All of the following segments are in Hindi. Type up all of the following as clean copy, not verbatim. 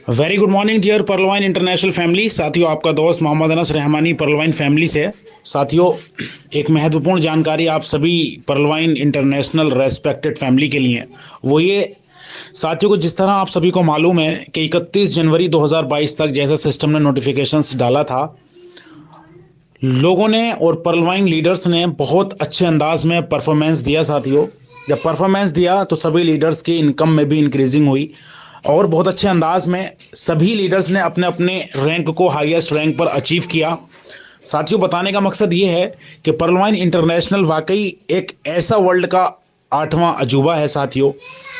Very good morning dear Pearlvine international family. साथियों, आपका दोस्त मोहम्मद अनस रहमानी पर्लवाइन फैमिली से। साथियों, एक महत्वपूर्ण जानकारी आप सभी पर्लवाइन इंटरनेशनल रेस्पेक्टेड फैमिली के लिए, वो ये साथियों को जिस तरह आप सभी को मालूम है कि 31 जनवरी 2022 तक जैसा सिस्टम ने नोटिफिकेशंस डाला था, लोगों ने और पर्लवाइन लीडर्स ने बहुत अच्छे अंदाज में परफॉर्मेंस दिया। साथियों, जब परफॉर्मेंस दिया तो सभी लीडर्स की इनकम में भी इंक्रीजिंग हुई और बहुत अच्छे अंदाज में सभी लीडर्स ने अपने अपने रैंक को हाईएस्ट रैंक पर अचीव किया। साथियों, बताने का मकसद ये है कि पर्लवाइन इंटरनेशनल वाकई एक ऐसा वर्ल्ड का 8वां अजूबा है साथियों,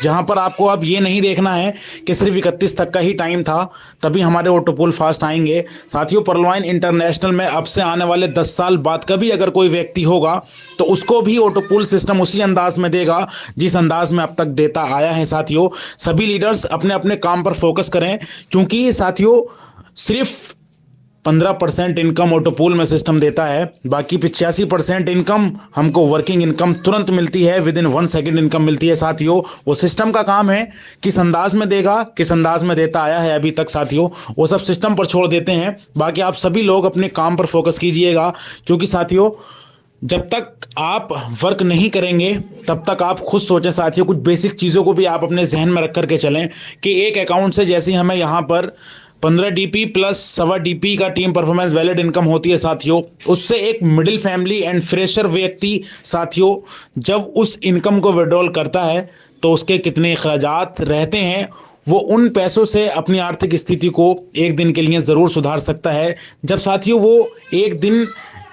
जहां पर आपको अब ये नहीं देखना है कि सिर्फ 31 तक का ही टाइम था तभी हमारे ऑटोपूल फास्ट आएंगे। साथियों, पर्लवाइन इंटरनेशनल में अब से आने वाले 10 साल बाद कभी अगर कोई व्यक्ति होगा तो उसको भी ऑटोपूल सिस्टम उसी अंदाज में देगा जिस अंदाज में अब तक देता आया है। साथियों, सभी लीडर्स अपने अपने काम पर फोकस करें, क्योंकि साथियों सिर्फ 15% इनकम ऑटोपूल में सिस्टम देता है, बाकी 85% इनकम हमको वर्किंग इनकम तुरंत मिलती है, विद इन 1 सेकंड इनकम मिलती है। साथियों, वो सिस्टम का काम है किस अंदाज में देगा, किस अंदाज में देता आया है अभी तक। साथियों, वो सब सिस्टम पर छोड़ देते हैं, बाकी आप सभी लोग अपने काम पर फोकस कीजिएगा, क्योंकि साथियों जब तक आप वर्क नहीं करेंगे तब तक आप खुद सोचें। साथियों, कुछ बेसिक चीजों को भी आप अपने जहन में रख करके चलें कि एक अकाउंट से जैसे हमें यहां पर 15 डीपी प्लस 1.25 डीपी का टीम परफॉर्मेंस वैलिड इनकम होती है साथियों, उससे एक मिडिल फैमिली एंड फ्रेशर व्यक्ति साथियों जब उस इनकम को विड्रॉल करता है तो उसके कितने अखराजात रहते हैं, वो उन पैसों से अपनी आर्थिक स्थिति को एक दिन के लिए जरूर सुधार सकता है। जब साथियों वो एक दिन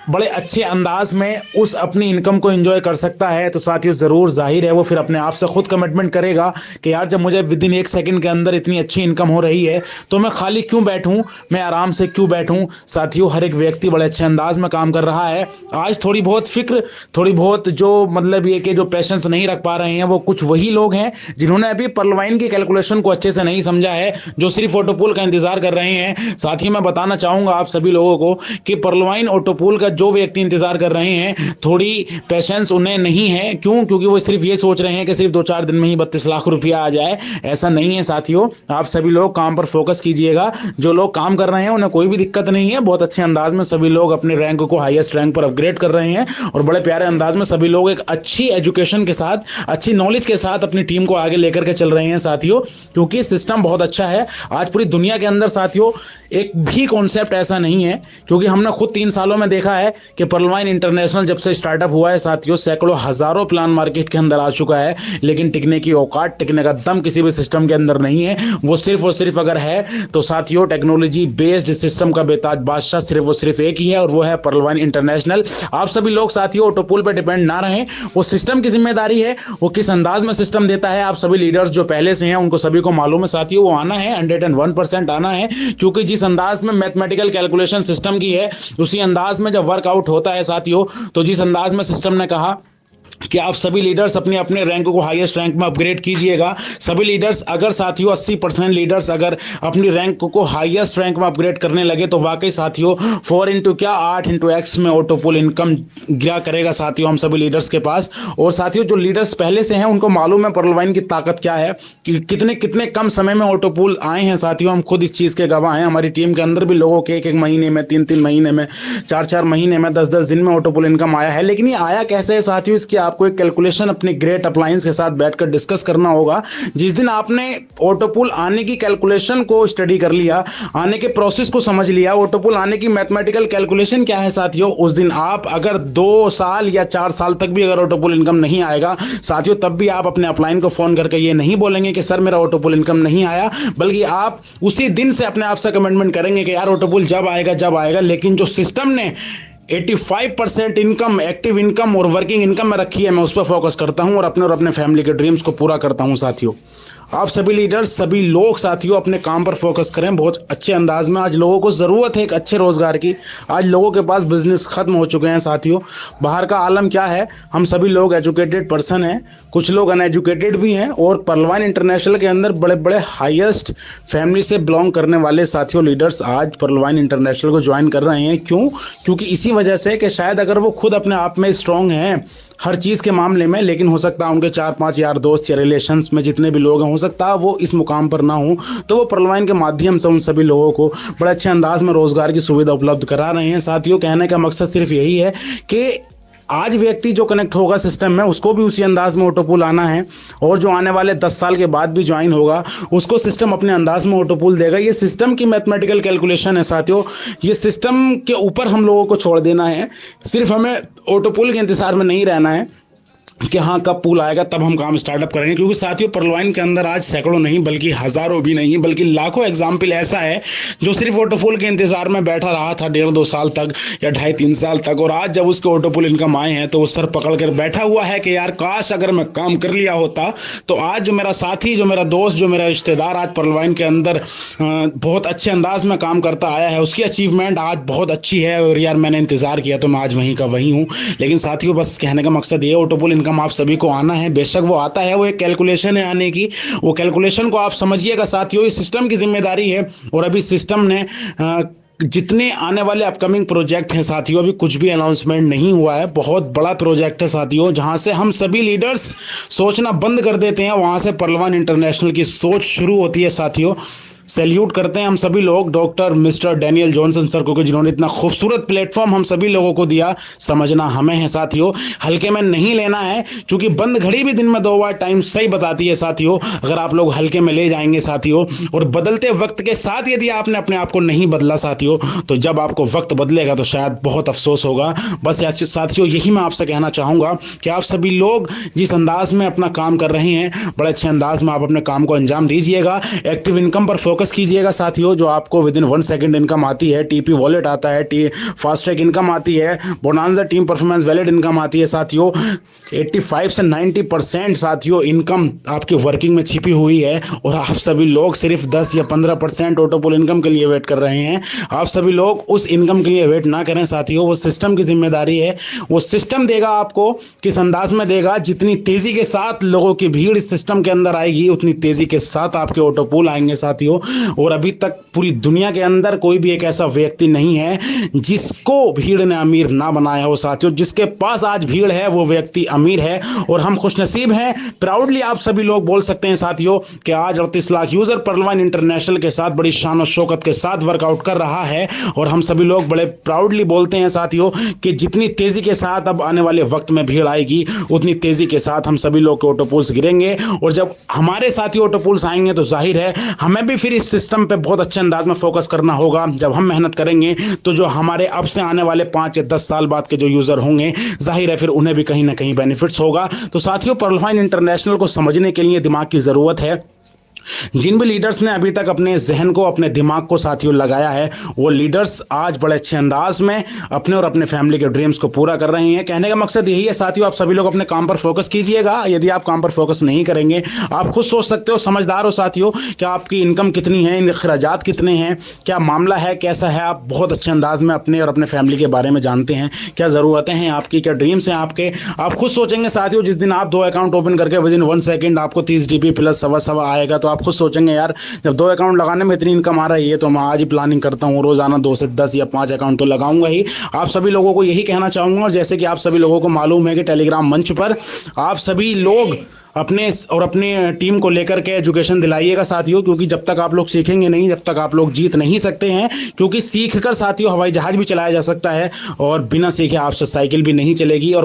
बड़े अच्छे अंदाज में उस अपनी इनकम को एंजॉय कर सकता है तो साथियों जरूर जाहिर है वो फिर अपने आप से खुद कमिटमेंट करेगा कि यार जब मुझे विद इन 1 सेकंड के अंदर इतनी अच्छी इनकम हो रही है तो मैं खाली क्यों बैठूं, मैं आराम से क्यों बैठूं। साथियों, हर एक व्यक्ति बड़े अच्छे अंदाज में काम कर रहा है। आज थोड़ी बहुत फिक्र, थोड़ी बहुत जो मतलब ये कि जो पेशेंस नहीं रख पा रहे हैं वो कुछ वही लोग हैं जिन्होंने अभी पर्लवाइन की कैलकुलेशन को अच्छे से नहीं समझा है, जो सिर्फ ऑटोपूल का इंतजार कर रहे हैं। साथियों, मैं बताना चाहूंगा आप सभी लोगों को कि पर्लवाइन ऑटोपूल का जो व्यक्ति इंतजार कर रहे हैं थोड़ी पेशेंस उन्हें नहीं है। क्यों? क्योंकि वो सिर्फ ये सोच रहे हैं कि सिर्फ 2-4 दिन में ही 32 लाख रुपया आ जाए। ऐसा नहीं है साथियों, आप सभी लोग काम पर फोकस कीजिएगा। जो लोग काम कर रहे हैं उन्हें कोई भी दिक्कत नहीं है, बहुत अच्छे अंदाज में सभी लोग अपने रैंक को हाईएस्ट रैंक पर अपग्रेड कर रहे हैं और बड़े प्यारे अंदाज में सभी लोग एक अच्छी एजुकेशन के साथ, अच्छी नॉलेज के साथ अपनी टीम को आगे लेकर के चल रहे हैं साथियों, क्योंकि सिस्टम बहुत अच्छा है। आज पूरी दुनिया के अंदर साथियों एक भी कॉन्सेप्ट ऐसा नहीं है, क्योंकि हमने खुद 3 सालों में देखा है कि पर्लवाइन इंटरनेशनल जब से स्टार्टअप हुआ है साथियों सैकड़ों हजारों प्लान मार्केट के अंदर आ चुका है, लेकिन टिकने की औकात, टिकने का दम किसी भी सिस्टम के अंदर नहीं है। वो सिर्फ और सिर्फ अगर है तो साथियों टेक्नोलॉजी बेस्ड सिस्टम का बेताज बादशाह सिर्फ और सिर्फ एक ही है और वो है पर्लवाइन इंटरनेशनल। आप सभी लोग साथियों ऑटोपूल पर डिपेंड ना रहें, वो सिस्टम की जिम्मेदारी है, वो किस अंदाज में सिस्टम देता है। आप सभी लीडर्स जो पहले से हैं उनको सभी को मालूम है साथियों, वो आना है 101% आना है, क्योंकि जिस अंदाज में मैथमेटिकल कैलकुलेशन सिस्टम की है उसी अंदाज में जब वर्कआउट होता है साथियों, तो जिस अंदाज में सिस्टम ने कहा कि आप सभी लीडर्स अपने अपने रैंक को हाईएस्ट रैंक में अपग्रेड कीजिएगा। सभी लीडर्स अगर साथियों 80% लीडर्स अगर अपनी रैंक को हाईएस्ट रैंक में अपग्रेड करने लगे तो वाकई साथियों 4 इंटू क्या 8 इंटू एक्स में ऑटोपूल इनकम गिरा करेगा साथियों हम सभी लीडर्स के पास। और साथियों जो लीडर्स पहले से हैं उनको मालूम है पर्लवाइन की ताकत क्या है, कि कितने कितने कम समय में ऑटोपूल आए हैं साथियों, हम खुद इस चीज के गवाह हैं। हमारी टीम के अंदर भी लोगों के 1-1 महीने में, 3-3 महीने में, 4-4 महीने में, 10-10 दिन में ऑटोपूल इनकम आया है। लेकिन ये आया कैसे है साथियों, इसकी आपको एक कैलकुलेशन अपने ग्रेट अप्लायंस के साथ बैठकर डिस्कस करना होगा। जिस दिन आपने ऑटोपूल आने की कैलकुलेशन को स्टडी कर लिया, आने के प्रोसेस को समझ लिया, ऑटोपूल आने की मैथमेटिकल कैलकुलेशन क्या है साथियों, उस दिन आप अगर 2 साल या 4 साल तक भी अगर ऑटोपूल इनकम नहीं आएगा साथियों, तब भी आप अपने अपलाइन को फोन करके ये नहीं बोलेंगे कि सर मेरा ऑटोपूल इनकम नहीं आया, बल्कि आप उसी दिन से अपने आप से कमिटमेंट करेंगे कि यार ऑटोपूल जब आएगा जब आएगा, लेकिन जो सिस्टम ने 85% इनकम, एक्टिव इनकम और वर्किंग इनकम में रखी है, मैं उस पर फोकस करता हूं और अपने फैमिली के ड्रीम्स को पूरा करता हूं साथियों। आप सभी लीडर्स, सभी लोग साथियों अपने काम पर फोकस करें बहुत अच्छे अंदाज में। आज लोगों को जरूरत है एक अच्छे रोजगार की, आज लोगों के पास बिजनेस खत्म हो चुके हैं साथियों। बाहर का आलम क्या है, हम सभी लोग एजुकेटेड पर्सन हैं, कुछ लोग अनएजुकेटेड भी हैं, और पर्लवाइन इंटरनेशनल के अंदर बड़े बड़े हाईएस्ट फैमिली से बिलोंग करने वाले साथियों लीडर्स आज पर्लवाइन इंटरनेशनल को ज्वाइन कर रहे हैं। क्यों? क्योंकि इसी वजह से कि शायद अगर वो खुद अपने आप में स्ट्रांग हैं, हर चीज़ के मामले में, लेकिन हो सकता है उनके 4-5 यार दोस्त या रिलेशंस में जितने भी लोग हैं, हो सकता है वो इस मुकाम पर ना हो, तो वो पर्लवाइन के माध्यम से उन सभी लोगों को बड़े अच्छे अंदाज में रोजगार की सुविधा उपलब्ध करा रहे हैं। साथियों, कहने का मकसद सिर्फ यही है कि आज व्यक्ति जो कनेक्ट होगा सिस्टम में, उसको भी उसी अंदाज में ऑटोपूल आना है, और जो आने वाले 10 साल के बाद भी ज्वाइन होगा उसको सिस्टम अपने अंदाज में ऑटोपूल देगा। ये सिस्टम की मैथमेटिकल कैलकुलेशन है साथियों, ये सिस्टम के ऊपर हम लोगों को छोड़ देना है। सिर्फ हमें ऑटोपूल के इंतजार में नहीं रहना है कि हाँ कब पूल आएगा तब हम काम स्टार्टअप करेंगे, क्योंकि साथियों पर्लवाइन के अंदर आज सैकड़ों नहीं बल्कि हजारों भी नहीं बल्कि लाखों एग्जाम्पल ऐसा है जो सिर्फ ऑटोपूल के इंतजार में बैठा रहा था 1.5-2 साल तक या 2.5-3 साल तक, और आज जब उसके ऑटोपूल इनकम आए हैं तो वो सर पकड़ कर बैठा हुआ है कि यार काश अगर मैं काम कर लिया होता। तो आज जो मेरा साथी, जो मेरा दोस्त, जो मेरा रिश्तेदार आज पर्लवाइन के अंदर बहुत अच्छे अंदाज में काम करता आया है, उसकी अचीवमेंट आज बहुत अच्छी है, और यार मैंने इंतजार किया तो मैं आज वहीं का वहीं हूँ। लेकिन साथियों, बस कहने का मकसद ये, ऑटोपूल इनकम आप सभी को आना है, बेशक वो आता है, वो एक कैलकुलेशन है आने की, वो कैलकुलेशन को आप समझिएगा साथियों, इस सिस्टम की जिम्मेदारी है। और अभी सिस्टम ने जितने आने वाले अपकमिंग प्रोजेक्ट हैं साथियों, अभी कुछ भी अनाउंसमेंट नहीं हुआ है, बहुत बड़ा प्रोजेक्ट है साथियों, जहां से हम सभी लीडर्स सोचना बंद कर देते हैं, वहां से पर्लवाइन इंटरनेशनल की सोच शुरू होती है साथियों। सैल्यूट करते हैं हम सभी लोग doctor mister Daniel Johnson sir को, जिन्होंने इतना खूबसूरत प्लेटफॉर्म हम सभी लोगों को दिया। समझना हमें है साथियों, हल्के में नहीं लेना है, क्योंकि बंद घड़ी भी दिन में 2 बार टाइम सही बताती है साथियों। अगर आप लोग हल्के में ले जाएंगे साथियों, और बदलते वक्त के साथ यदि आपने अपने आप को नहीं बदला साथियों, तो जब आपको वक्त बदलेगा तो शायद बहुत अफसोस होगा। बस साथियों, यही मैं आपसे कहना चाहूंगा कि आप सभी लोग जिस अंदाज में अपना काम कर रहे हैं, बड़े अच्छे अंदाज में आप अपने काम को अंजाम दीजिएगा। एक्टिव इनकम पर फोकस कीजिएगा साथियों, जो आपको विद इन 1 सेकंड इनकम आती है, टीपी वॉलेट आता है, फास्ट ट्रैक इनकम आती है, bonanza team performance valid income आती है साथियों। 85 से 90% साथियों इनकम आपकी वर्किंग में छिपी हुई है, और आप सभी लोग सिर्फ 10 या 15% ऑटोपूल इनकम के लिए वेट कर रहे हैं। आप सभी लोग उस इनकम के लिए वेट ना करें साथियों, वो सिस्टम की जिम्मेदारी है। वो सिस्टम देगा आपको, किस अंदाज में देगा, जितनी तेजी के साथ लोगों की भीड़ इस सिस्टम के अंदर आएगी उतनी तेजी के साथ आपके ऑटोपूल आएंगे साथियों। और अभी तक पूरी दुनिया के अंदर कोई भी एक ऐसा व्यक्ति नहीं है जिसको भीड़ ने अमीर ना बनाया हो साथियों। जिसके पास आज भीड़ है वो व्यक्ति अमीर है, और हम खुशनसीब हैं। प्राउडली आप सभी लोग बोल सकते हैं साथियों कि आज 38 लाख यूजर पर्लवाइन इंटरनेशनल के साथ बड़ी शान और शौकत के साथ वर्कआउट कर रहा है, और हम सभी लोग बड़े प्राउडली बोलते हैं साथियों कि जितनी तेजी के साथ अब आने वाले वक्त में भीड़ आएगी उतनी तेजी के साथ हम सभी लोग के ऑटोपूल्स गिरेंगे। और जब हमारे साथी ऑटोपूल्स आएंगे तो जाहिर है हमें भी फिर इस सिस्टम पे बहुत अच्छे अंदाज में फोकस करना होगा। जब हम मेहनत करेंगे तो जो हमारे अब से आने वाले 5 या 10 साल बाद के जो यूजर होंगे, जाहिर है फिर उन्हें भी कहीं ना कहीं बेनिफिट्स होगा। तो साथियों, पर्लवाइन इंटरनेशनल को समझने के लिए दिमाग की जरूरत है। जिन भी लीडर्स ने अभी तक अपने जहन को, अपने दिमाग को साथियों लगाया है, वो लीडर्स आज बड़े अच्छे अंदाज में अपने और अपने फैमिली के ड्रीम्स को पूरा कर रहे हैं। कहने का मकसद यही है साथियों, आप सभी लोग अपने काम पर फोकस कीजिएगा। यदि आप काम पर फोकस नहीं करेंगे, आप खुद सोच सकते हो, समझदार हो साथियों, कि आपकी इनकम कितनी है, अखराजात कितने हैं, क्या मामला है, कैसा है। आप बहुत अच्छे अंदाज में अपने और अपने फैमिली के बारे में जानते हैं, क्या जरूरतें हैं आपकी, क्या ड्रीम्स हैं आपके। आप खुद सोचेंगे साथियों, जिस दिन आप 2 अकाउंट ओपन करके विद इन 1 सेकंड आपको 30 DP प्लस सवा आएगा, तो आप खुद सोचेंगे यार जब 2 अकाउंट लगाने में इतनी इनकम आ रही है तो मैं आज ही प्लानिंग करता हूं, रोजाना 2 से 10 या 5 अकाउंट तो लगाऊंगा ही। आप सभी लोगों को यही कहना चाहूंगा, और जैसे कि आप सभी लोगों को मालूम है कि टेलीग्राम मंच पर आप सभी लोग अपने और अपने टीम को लेकर के एजुकेशन दिलाइएगा साथियों, क्योंकि जब तक आप लोग सीखेंगे नहीं, जब तक आप लोग जीत नहीं सकते हैं। क्योंकि सीख कर साथियों हवाई जहाज भी चलाया जा सकता है, और बिना सीखे आपसे साइकिल भी नहीं चलेगी। और